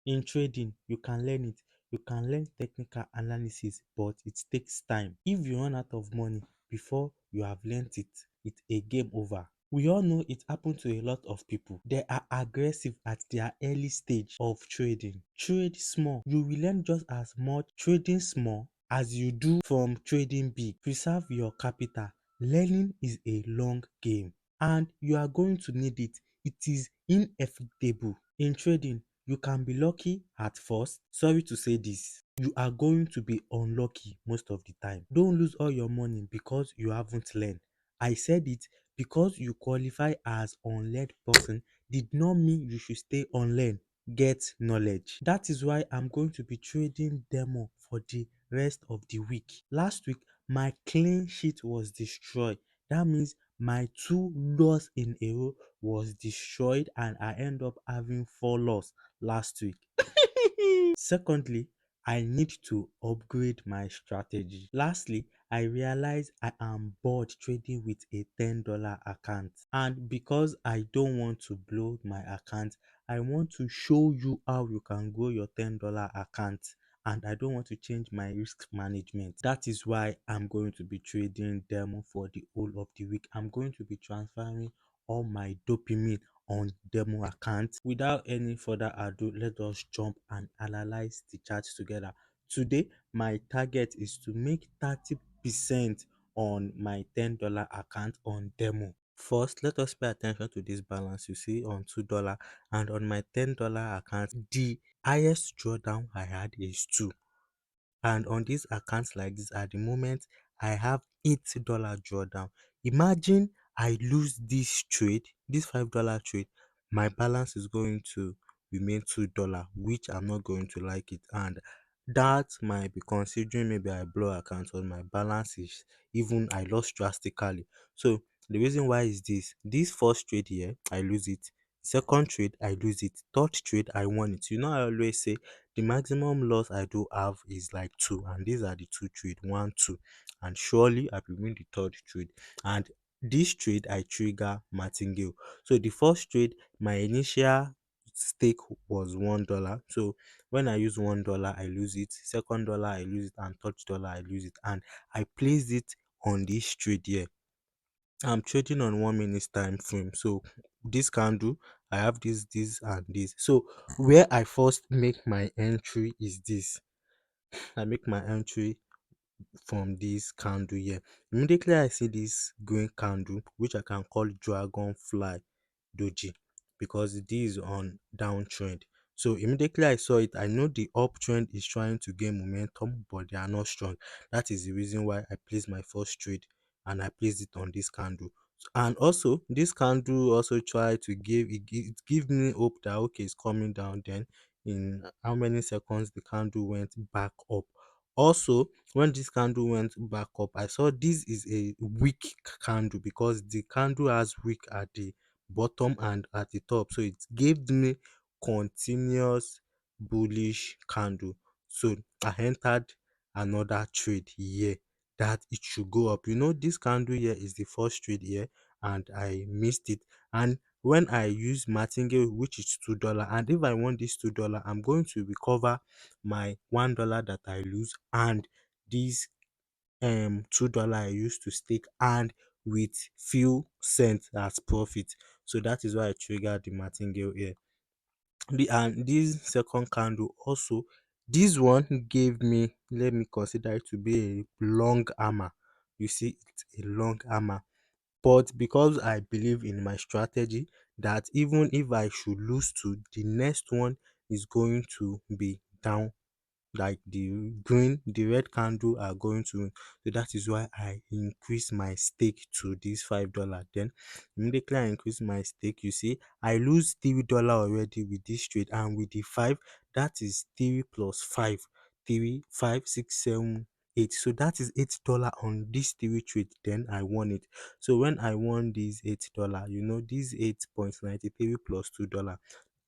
In trading, you can learn it. You can learn technical analysis, but it takes time. If you run out of money before you have learnt it, it's a game over. We all know it happened to a lot of people. They are aggressive at their early stage of trading. Trade small. You will learn just as much trading small as you do from trading big. Preserve your capital. Learning is a long game and you are going to need it. It is inevitable. In trading, you can be lucky at first. Sorry to say this. You are going to be unlucky most of the time. Don't lose all your money because you haven't learned. I said it, because you qualify as unlearned person did not mean you should stay unlearned. Get knowledge. That is why I'm going to be trading demo for the rest of the week. Last week, my clean sheet was destroyed. That means my two loss in a row was destroyed and I end up having four loss last week. Secondly, I need to upgrade my strategy. Lastly, I realize I am bored trading with a $10 account. And because I don't want to blow my account, I want to show you how you can grow your $10 account. And I don't want to change my risk management. That is why I'm going to be trading demo for the whole of the week. I'm going to be transferring all my dopamine on demo account. Without any further ado, let us jump and analyze the chart together. Today, my target is to make 30% on my $10 account on demo. First, let us pay attention to this balance you see on $2 and on my $10 account. The highest drawdown I had is 2, and on these accounts like this at the moment I have $8 drawdown. Imagine I lose this trade, this $5 trade, my balance is going to remain $2, which I'm not going to like it, and that might be considering maybe I blow account or my balance is even I lost drastically. So the reason why is this first trade here I lose it, second trade I lose it, third trade I won it. You know, I always say the maximum loss I do have is like 2, and these are the two trade, 1, 2, and surely I will win the third trade. And this trade I trigger martingale. So the first trade, my initial stake was $1. So when I use $1, I lose it. Second dollar I lose it, and third dollar I lose it. And I placed it on this trade here. I'm trading on 1 minute time frame. So this candle, I have this, and this. So where I first make my entry is this. I make my entry from this candle here. Immediately I see this green candle, which I can call dragonfly doji, because this is on downtrend. So immediately I saw it, I know the uptrend is trying to gain momentum, but they are not strong. That is the reason why I placed my first trade and I placed it on this candle. And also this candle also try to give me hope that okay, it's coming down. Then in how many seconds the candle went back up. Also, when this candle went back up, I saw this is a weak candle because the candle has wick at the bottom and at the top, so it gave me continuous bullish candle. So I entered another trade here that it should go up. You know, this candle here is the first trade here and I missed it. And when I use martingale, which is $2, and if I want this $2, I'm going to recover my $1 that I lose, and this $2 I used to stake, and with few cents as profit. So that is why I triggered the martingale here. And this second candle also, this one gave me, let me consider it to be a long hammer. You see, it's a long hammer. But because I believe in my strategy that even if I should lose to, the next one is going to be down, like the red candle are going to. So that is why I increase my stake to this $5. Then immediately I increase my stake, you see I lose $3 already with this trade, and with the 5, that is 3 plus 5, 3, 5, 6, 7, 8. So that is $8 on this three trade. Then I won it. So when I won this $8, you know, this 8.93 plus $2.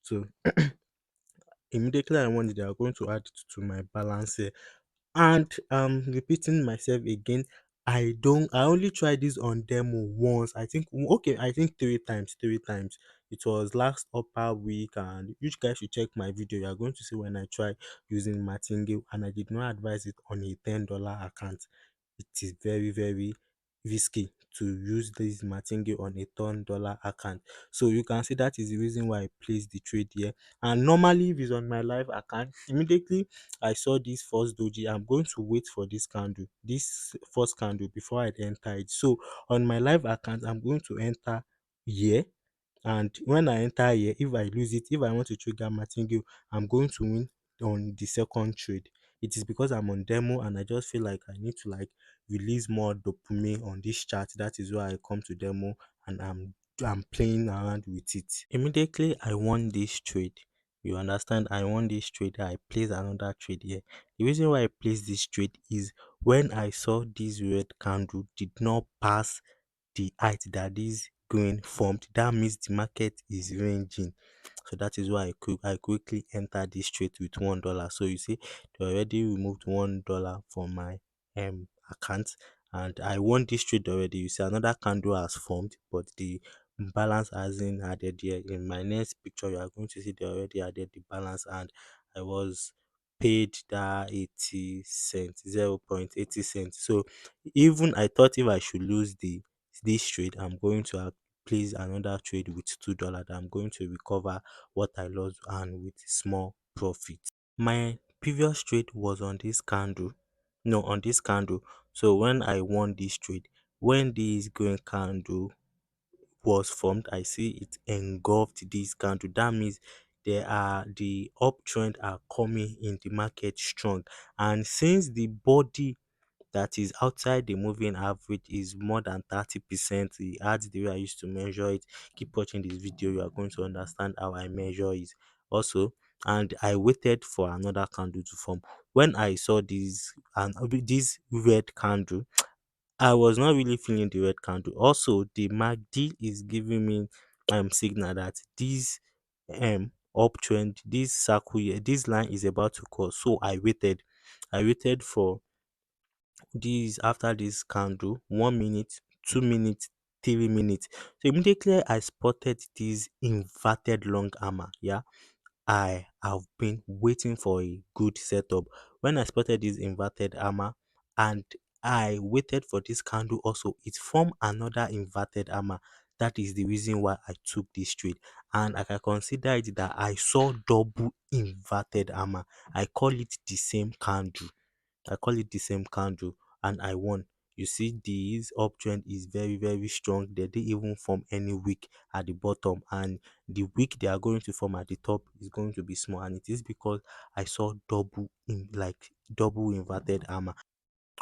So immediately I won it, they are going to add it to my balance here. And repeating myself again, I only tried this on demo once, I think. Okay, I think three times. It was last upper week, and you guys should check my video. You are going to see when I try using martingale, and I did not advise it on a $10 account. It is very, very risky to use this martingale on a $10 account. So you can see that is the reason why I placed the trade here. And normally, if it's on my live account, immediately I saw this first doji, I'm going to wait for this candle, this first candle, before I enter it. So on my live account, I'm going to enter here, and when I enter here, if I lose it, if I want to trigger martingale, I'm going to win on the second trade. It is because I'm on demo and I just feel like I need to like release more dopamine on this chart. That is why I come to demo, and I'm playing around with it. Immediately I won this trade. You understand? I won this trade. I placed another trade here. The reason why I placed this trade is when I saw this red candle did not pass the height that this green formed, that means the market is ranging. So that is why I quickly entered this trade with $1. So you see, they already removed $1 from my account, and I won this trade already. You see, another candle has formed, but the balance hasn't added here. In my next picture, you are going to see they already added the balance, and I was paid that 80 cents, 0.80 cents. So even I thought if I should lose this trade, I'm going to place another trade with $2 that I'm going to recover what I lost and with small profit. My previous trade was on this candle, no, on this candle. So when I won this trade, when this green candle was formed, I see it engulfed this candle. That means the uptrend are coming in the market strong, and since the body that is outside the moving average is more than 30%. It adds the way I used to measure it. Keep watching this video, you are going to understand how I measure it also. And I waited for another candle to form. When I saw this red candle, I was not really feeling the red candle. Also, the MACD is giving me signal that this uptrend, this circle here, this line is about to cross. So I waited. I waited for this after this candle, 1 minute, 2 minutes, 3 minutes. So immediately I spotted this inverted long armor. Yeah, I have been waiting for a good setup. When I spotted this inverted armor and I waited for this candle also, it formed another inverted armor. That is the reason why I took this trade. And I can consider it that I saw double inverted armor. I call it the same candle. I call it the same candle, and I won. You see, this uptrend is very, very strong. They didn't even form any wick at the bottom, and the wick they are going to form at the top is going to be small, and it is because I saw double inverted armor.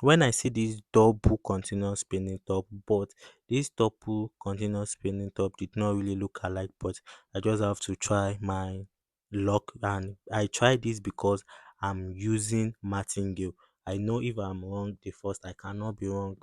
When I see this double continuous spinning top, but this double continuous spinning top did not really look alike, but I just have to try my luck, and I tried this because I'm using martingale. I know if I'm wrong the first, I cannot be wrong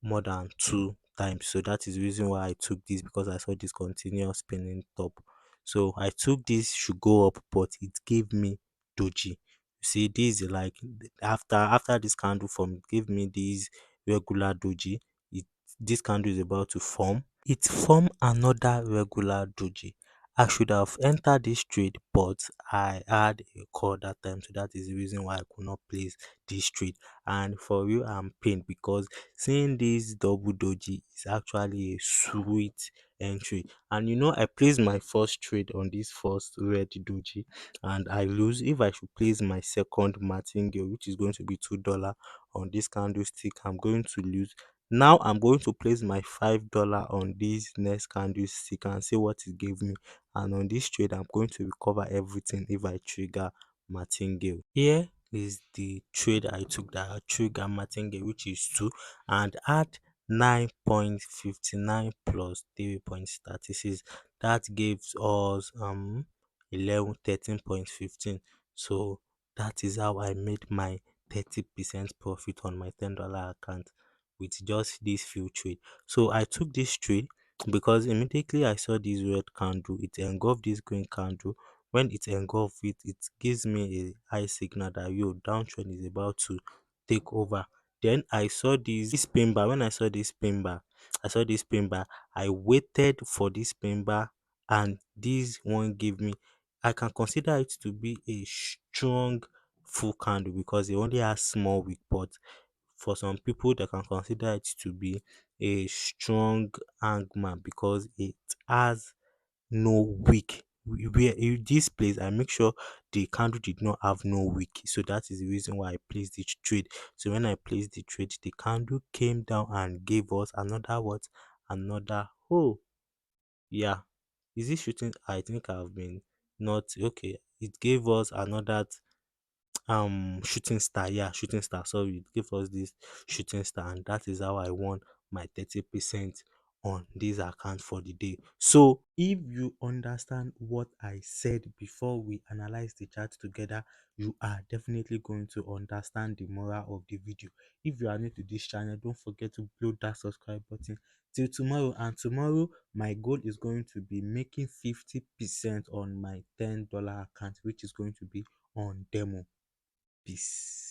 more than 2 times. So that is the reason why I took this, because I saw this continuous spinning top. So I took this should go up, but it gave me doji. You see, this is like after this candle form, it gave me this regular doji. It this candle is about to form. It formed another regular doji. I should have entered this trade, but I had a call that time, so that is the reason why I could not place this trade. And for you, I'm pained because seeing this double doji is actually a sweet entry. And you know, I placed my first trade on this first red doji, and I lose. If I should place my second martingale, which is going to be $2 on this candlestick, I'm going to lose. Now I'm going to place my $5 on this next candlestick and see what it gave me. And on this trade, I'm going to recover everything if I trigger martingale. Here is the trade I took, that I trigger martingale, which is 2, and add 9.59 plus 3.36. That gives us 13.15. So that is how I made my 30% profit on my $10 account with just this few trade. So I took this trade because immediately I saw this red candle, it engulfed this green candle. When it engulfed it, it gives me a high signal that downtrend is about to take over. Then I saw this pin bar. When I saw this pin bar, I waited for this pin bar and this one gave me, I can consider it to be a strong full candle because it only has small wick, but for some people they can consider it to be a strong hangman because it has no wick. Where in this place I make sure the candle did not have no wick, so that is the reason why I placed the trade. So when I placed the trade, the candle came down and gave us another what, another, oh yeah, is this shooting? I think I've been not okay. It gave us another shooting star. Yeah, shooting star. Sorry, it gave us this shooting star, and that is how I won my 30% on this account for the day. So if you understand what I said before we analyze the chart together, you are definitely going to understand the moral of the video. If you are new to this channel, don't forget to blow that subscribe button. Till tomorrow, and tomorrow my goal is going to be making 50% on my $10 account, which is going to be on demo. Peace.